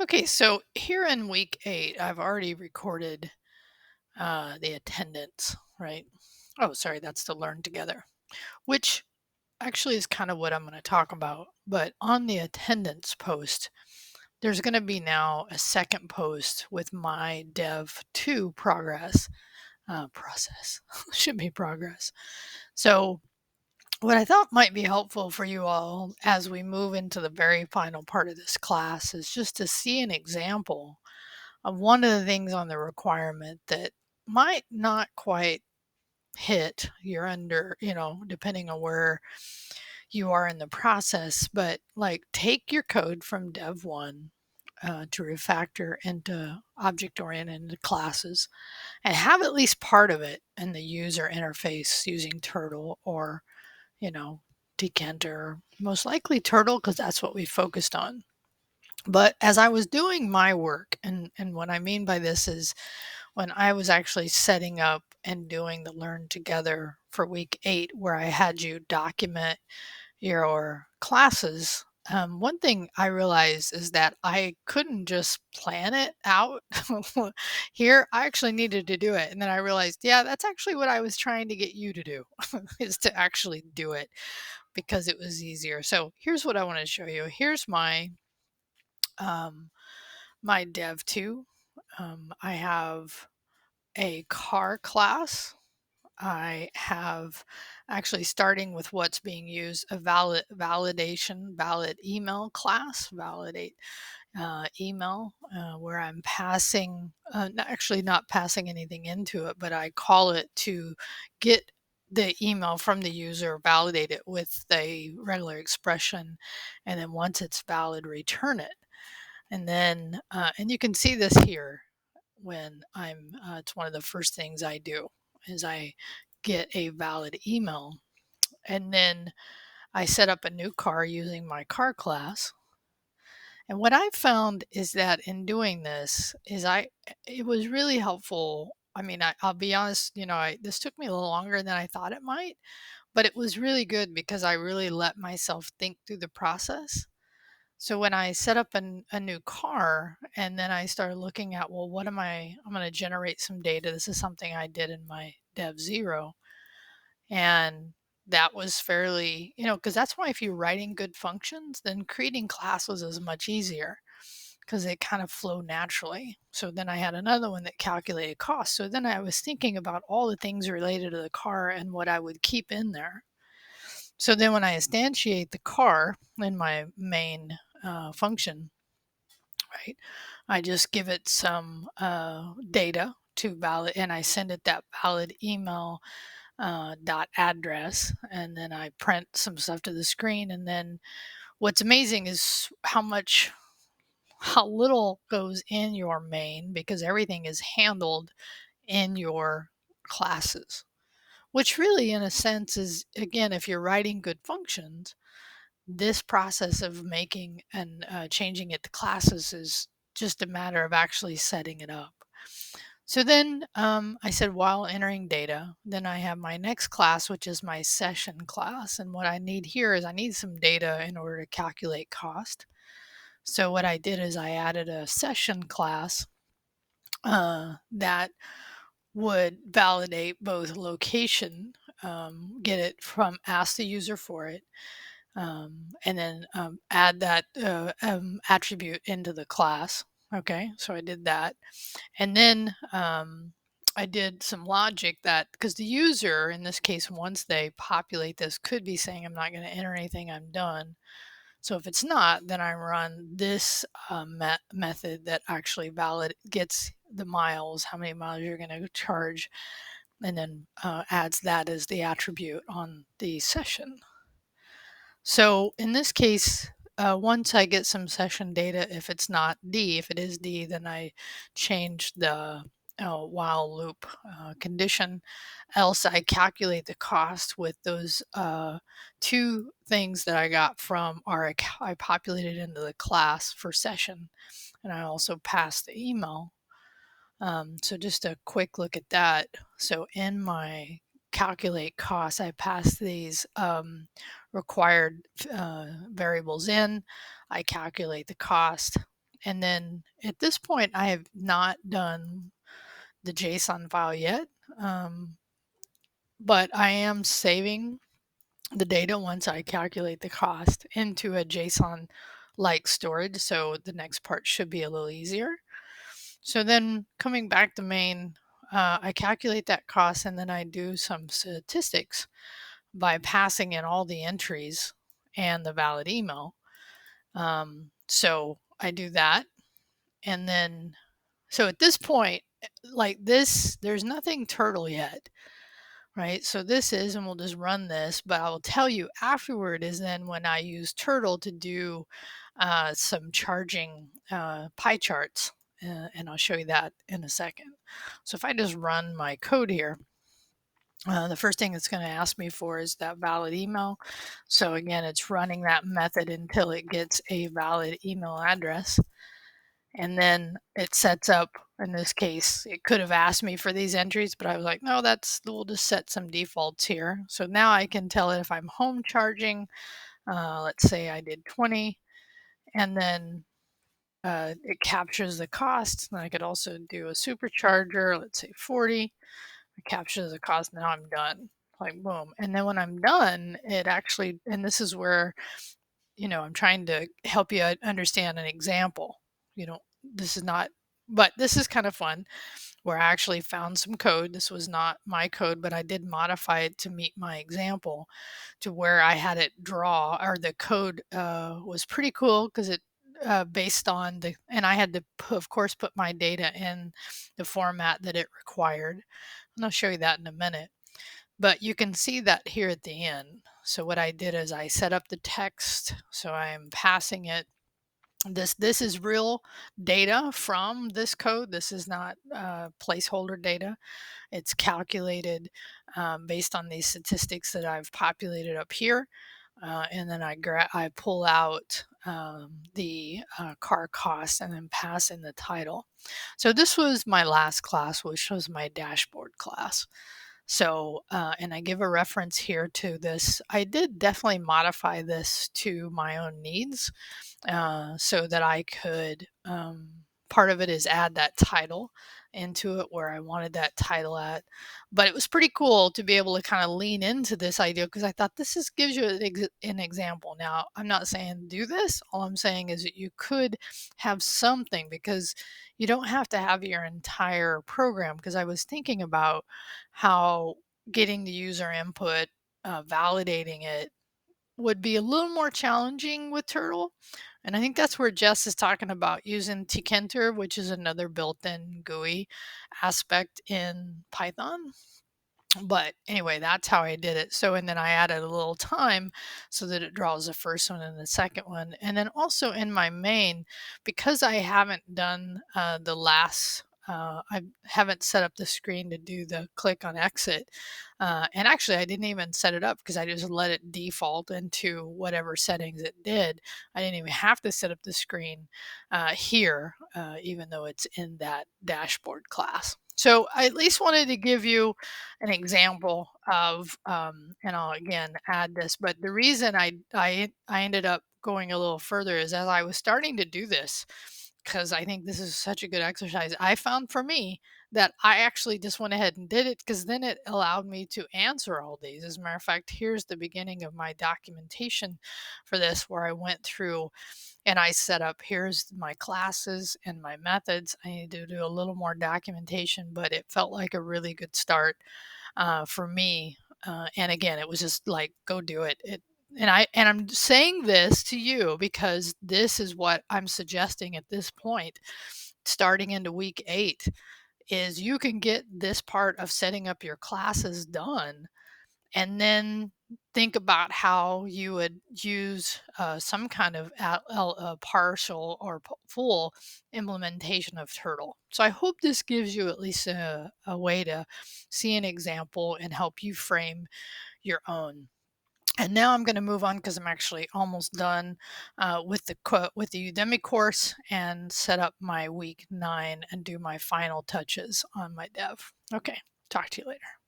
Okay, so here in week 8, I've already recorded the attendance, right? Oh, sorry, that's to learn together, which actually is kind of what I'm going to talk about. But on the attendance post, there's going to be now a second post with my Dev 2 process. Should be progress. So, what I thought might be helpful for you all as we move into the very final part of this class is just to see an example one of the things on the requirement that might not quite hit you're under, depending on where you are in the process, but like take your code from Dev 1 to refactor into object oriented classes and have at least part of it in the user interface using Turtle or, you know, Decanter, most likely Turtle because that's what we focused on. But as I was doing my work, and what I mean by this is when I was actually setting up and doing the Learn Together for week 8, where I had you document your classes, one thing I realized is that I couldn't just plan it out here. I actually needed to do it. And then I realized, yeah, that's actually what I was trying to get you to do, is to actually do it because it was easier. So here's what I want to show you. Here's um, my Dev 2. I have a car class. I have actually starting with what's being used a valid email class, validate email, where I'm passing, actually not passing anything into it, but I call it to get the email from the user, validate it with a regular expression, and then once it's valid, return it. And then, and you can see this here when it's one of the first things I do is I get a valid email. And then I set up a new car using my car class. And what I found is that in doing this it was really helpful. I mean, I'll be honest, this took me a little longer than I thought it might, but it was really good because I really let myself think through the process. So when I set up a new car and then I started looking at, well, I'm going to generate some data. This is something I did in my Dev 0. And that was fairly, because that's why if you're writing good functions, then creating classes is much easier because they kind of flow naturally. So then I had another one that calculated cost. So then I was thinking about all the things related to the car and what I would keep in there. So then when I instantiate the car in my main function, right, I just give it some data to valid, and I send it that valid email dot address, and then I print some stuff to the screen. And then what's amazing is how little goes in your main because everything is handled in your classes, which really in a sense is, again, if you're writing good functions, this process of making and changing it to classes is just a matter of actually setting it up. So then I said, while entering data, then I have my next class, which is my session class. And what I need here is I need some data in order to calculate cost. So what I did is I added a session class that would validate both location, get it from, ask the user for it, and then add that attribute into the class. Okay, so I did that. And then I did some logic that, because the user, in this case, once they populate this, could be saying, I'm not going to enter anything, I'm done. So if it's not, then I run this method that actually gets the miles, how many miles you're going to charge, and then adds that as the attribute on the session. So in this case, once I get some session data, if it's not D, if it is D, then I change the while loop condition. Else I calculate the cost with those two things that I got from I populated into the class for session, and I also passed the email. So just a quick look at that. So in my calculate costs, I pass these required variables in. I calculate the cost. And then at this point, I have not done the JSON file yet, but I am saving the data once I calculate the cost into a JSON like storage. So the next part should be a little easier. So then coming back to main, I calculate that cost and then I do some statistics by passing in all the entries and the valid email. So I do that. And then, so at this point, like this, there's nothing turtle yet, right? So this is, and we'll just run this, but I will tell you afterward is then when I use turtle to do some charging pie charts. And I'll show you that in a second. So if I just run my code here, the first thing it's going to ask me for is that valid email. So again, it's running that method until it gets a valid email address. And then it sets up, in this case, it could have asked me for these entries, but I was like, no, we'll just set some defaults here. So now I can tell it if I'm home charging, let's say I did 20, and then it captures the cost. And I could also do a supercharger, let's say 40. It captures the cost. Now I'm done. Like boom. And then when I'm done, it actually, and this is where, I'm trying to help you understand an example. This is not, but this is kind of fun where I actually found some code. This was not my code, but I did modify it to meet my example to where I had it draw, or the code was pretty cool because it based on and I had to, of course, put my data in the format that it required. And I'll show you that in a minute. But you can see that here at the end. So what I did is I set up the text. So I am passing it. This is real data from this code. This is not placeholder data. It's calculated based on these statistics that I've populated up here. And then I pull out the car cost and then pass in the title. So this was my last class, which was my dashboard class. So, and I give a reference here to this. I did definitely modify this to my own needs so that I could, part of it is add that title into it where I wanted that title at. But it was pretty cool to be able to kind of lean into this idea because I thought gives you an example. Now, I'm not saying do this. All I'm saying is that you could have something because you don't have to have your entire program. Because I was thinking about how getting the user input, validating it would be a little more challenging with Turtle. And I think that's where Jess is talking about using Tkinter, which is another built-in GUI aspect in Python. But anyway, that's how I did it. So, and then I added a little time so that it draws the first one and the second one. And then also in my main, because I haven't done the last, I haven't set up the screen to do the click on exit. And actually, I didn't even set it up because I just let it default into whatever settings it did. I didn't even have to set up the screen here, even though it's in that dashboard class. So I at least wanted to give you an example of, and I'll again add this, but the reason I ended up going a little further is as I was starting to do this, because I think this is such a good exercise. I found for me that I actually just went ahead and did it because then it allowed me to answer all these. As a matter of fact, here's the beginning of my documentation for this, where I went through and I set up, here's my classes and my methods. I need to do a little more documentation, but it felt like a really good start for me. And again, it was just like, go do it. And I'm saying this to you because this is what I'm suggesting at this point, starting into week 8, is you can get this part of setting up your classes done and then think about how you would use some kind of partial or full implementation of Turtle. So I hope this gives you at least a way to see an example and help you frame your own. And now I'm going to move on because I'm actually almost done with the Udemy course and set up my week 9 and do my final touches on my dev. Okay, talk to you later.